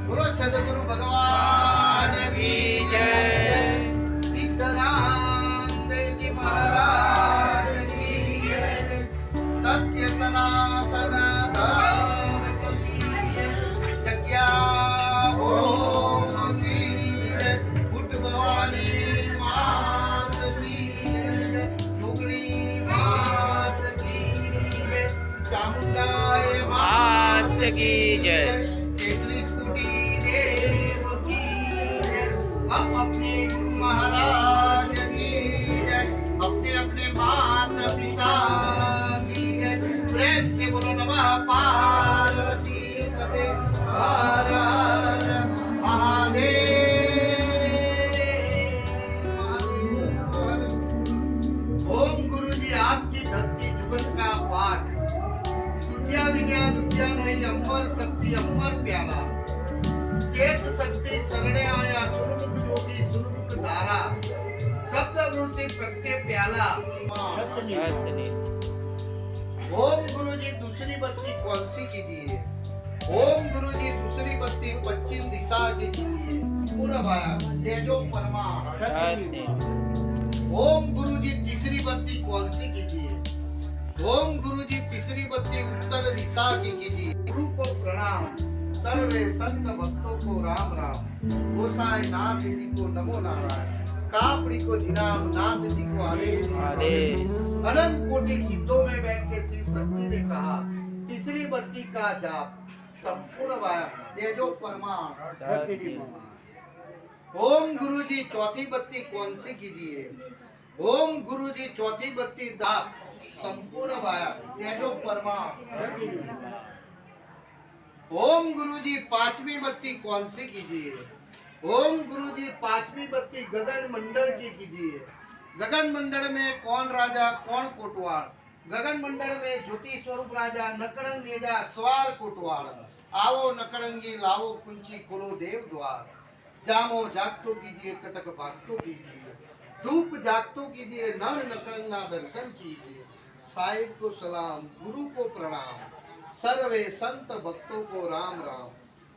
बोलो सदगुरु भगवान की जय। सिद्धराम देव जी महाराज की जय। सत्य सनातन धर्म की जय। जग्या ओम की जय। फुट भवानी मात की जय। डुगरी मात की जय। चामुंडाए मात की जय। हम अपने गुरु महाराज की जय। अपने अपने माता पिता की जय। प्रेम से बोलो नमः पार्वती पते हर हर महादेव। ओम गुरु जी आपकी धरती जुगत का पाठ। विद्या विज्ञान विद्या नहीं अमर शक्ति अमर प्याला। केत शक्ति शरणे आया सुरमुख जोगी सुरमुख धारा। शब्द मूर्ति प्रगटे प्याला। ओम गुरु जी दूसरी बत्ती कौन सी कीजिए। ओम गुरु जी दूसरी बत्ती पश्चिम दिशा की कीजिए। पूरा भाया तेजो परमा। ओम गुरु जी तीसरी बत्ती कौन सी कीजिए। ओम गुरु जी तीसरी बत्ती उत्तर दिशा की कीजिए। गुरु को प्रणाम। सर्वे संत भक्तों को राम राम। गोसाई नाथ जी को नमो नारायण। कापड़ी को जिनाम नाथ जी को आदेश। अनंत कोटि सिद्धों में बैठ के शिव शक्ति ने कहा तीसरी बत्ती का जाप संपूर्ण वाया तेजो परमाण। ओम गुरु जी चौथी बत्ती कौन सी कीजिए। ओम गुरु जी चौथी बत्ती दाप संपूर्ण वाया तेजो परमाण। ओम गुरु जी पांचवी बत्ती कौन सी कीजिए। ओम गुरु जी पांचवी बत्ती गगन मंडल की कीजिए। गगन मंडल में कौन राजा कौन कोटवाल। गगन मंडल में ज्योति स्वरूप राजा नकड़ंग नेजा स्वार कोटवाल। आओ नकड़ंगी लाओ कुंची खोलो देव द्वार। जामो जागतो कीजिए कटक भागतो कीजिए। धूप जागतो कीजिए नर नकड़ंगा दर्शन कीजिए। साहिब को सलाम गुरु को प्रणाम। सर्वे संत भक्तों को राम राम।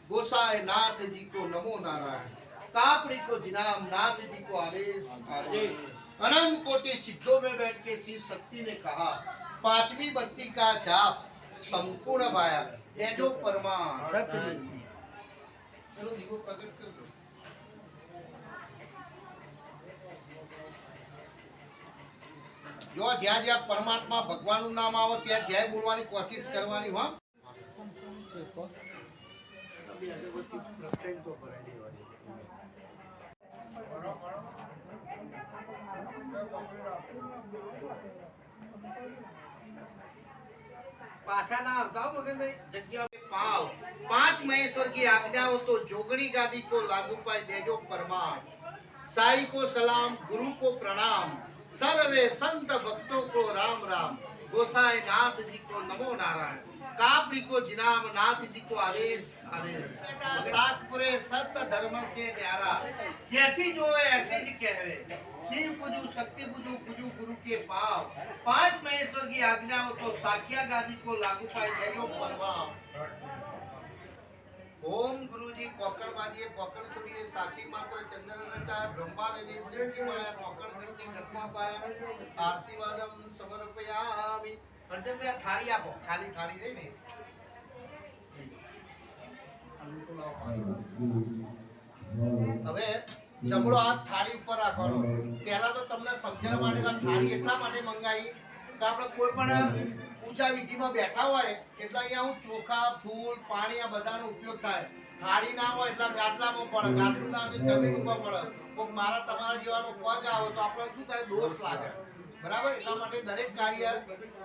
गोसाई नाथ जी को नमो नारायण। कापड़ी को जिनाम नाथ जी को आदेश आदेश। अनंत कोटि सिद्धों में बैठ के शिव शक्ति ने कहा पांचवी बत्ती का जाप संपूर्ण वाया तेजो परमाण। चलो दिगो प्रकट कर दो। जो ज्યાં જ્યાં પરમાત્મા ભગવાનનું નામ આવે ત્યાં જય બોલવાની કોશિશ કરવાની હો। અબી અગરબત્તી પ્રગટાઈને તો ભરાઈ દેવાની। પાછા ના આવતા મગનભાઈ જગ્યા પાવ। પાંચ મહેશ્वर की आज्ञा हो तो जोगणी गादी को लागू पाए देजो परमाण। साई को सलाम गुरु को प्रणाम। सर्वे संत भक्तों को राम राम। गोसाई नाथ जी को नमो नारायण। कापड़ी को जिनाम नाथ जी को आदेश आदेश। सात पुरे सत्य धर्म से न्यारा। जैसी जो है ऐसे ही कहवे। शिव पूजू शक्ति पूजू पूजू गुरु के पाव। पांच महेश्वर की आज्ञा हो तो साखिया गादी को लागू पाए जयो परमाण। ओम गुरु जी कोकण माजिए कोकण छुड़िए साखी मात्र चंदन रचा ब्रह्मा वेदी शिव की माया कोकण करती गतमा पाया। आशीर्वादम समर्पयामि। अर्जुन भाई थाली आपो खाली थाली रे ने હવે જમણો હાથ થાળી ઉપર રાખવાનો. પહેલા તો તમને સમજણ માટે કે થાળી એટલા માટે મંગાવી કે આપણે કોઈ પણ પૂજા વિધિમાં બેઠા હોય એટલે અહીંયા હું ચોખા, ફૂલ, પાણી આ બધાનો ઉપયોગ થાય. થાળી ના હોય એટલે ગાટલામાં પડે, ગાટલું ના હોય તો જમીન ઉપર પડે. કોઈક મારા તમારા જેવાનો પગ આવે તો આપણને શું થાય, દોષ લાગે. બરાબર, એટલા માટે દરેક કાર્ય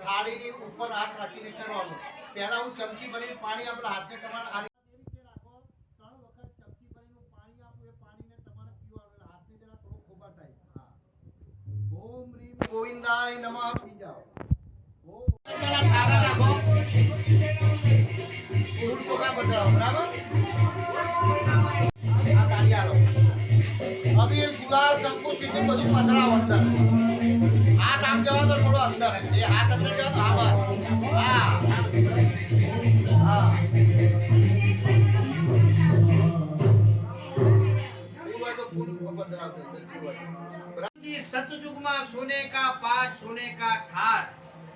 થાળીની ઉપર હાથ રાખીને કરવાનું. પહેલા હું ચમચી ભરીને પાણી આપણા હાથને તમારા આ રીતે રાખો. 3 વખત ચમચી ભરીને પાણી આપો. એ પાણીને તમારે પીવાનું. હાથને જરા થોડો ખોબા થાય. હા, ઓમ રીમ ગોવિંદાય નમઃ. પી જાઓ. ઓમ જરા થાળા રાખો. ફૂલ ચોખા બદલાવો. બરાબર, આ તાળી આલો. હવે એ ગુલાલ, કંકુ, સિંદૂર બધું પધરાવો અંદર. હાથ આમ જવા તો થોડો અંદર, એ હાથ અંદર જવા તો આ બસ. હા હા, ફૂલ તો ફૂલ પધરાવ અંદર. सतयुग में सोने का पाठ, सोने का ठाट,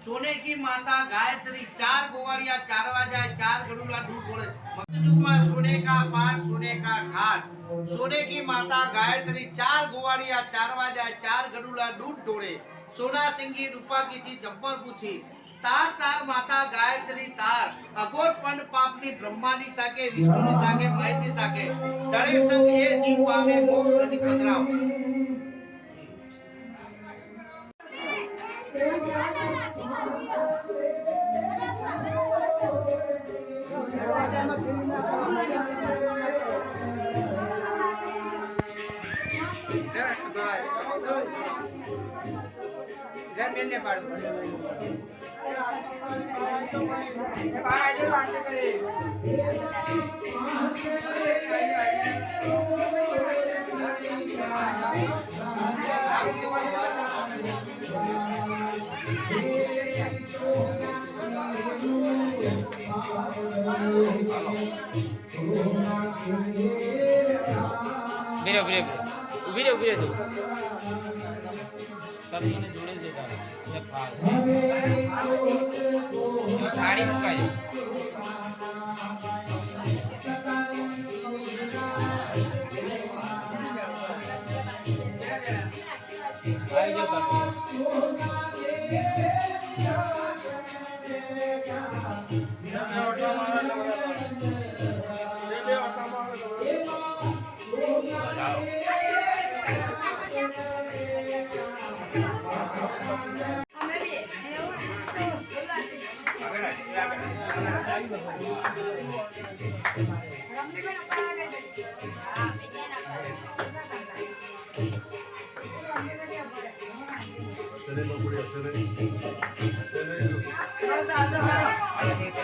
सोने की माता गायत्री, 4 गोवारिया चारवा जाए, 4 गरुला दूध बोले. सतयुग में सोने का पाठ, सोने का ठाट, सोने की माता गायत्री, 4 गोवारिया चारवा जाए, 4 गरुला दूध डोले. सोना सिंगी रूपा की थी जम्पर पूछी, तार तार माता गायत्री तार, अघोर पंड पापनी ब्रह्मानी साके, विष्णुनी साके, महेशनी साके, दड़े संग ए जी पामे मोक्ष नदी पधराव. બેનને પાડો ઉભી રે તું તમે એને જોડે જતા થાળી મુકાય આવી જાવ Hare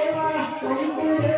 એવા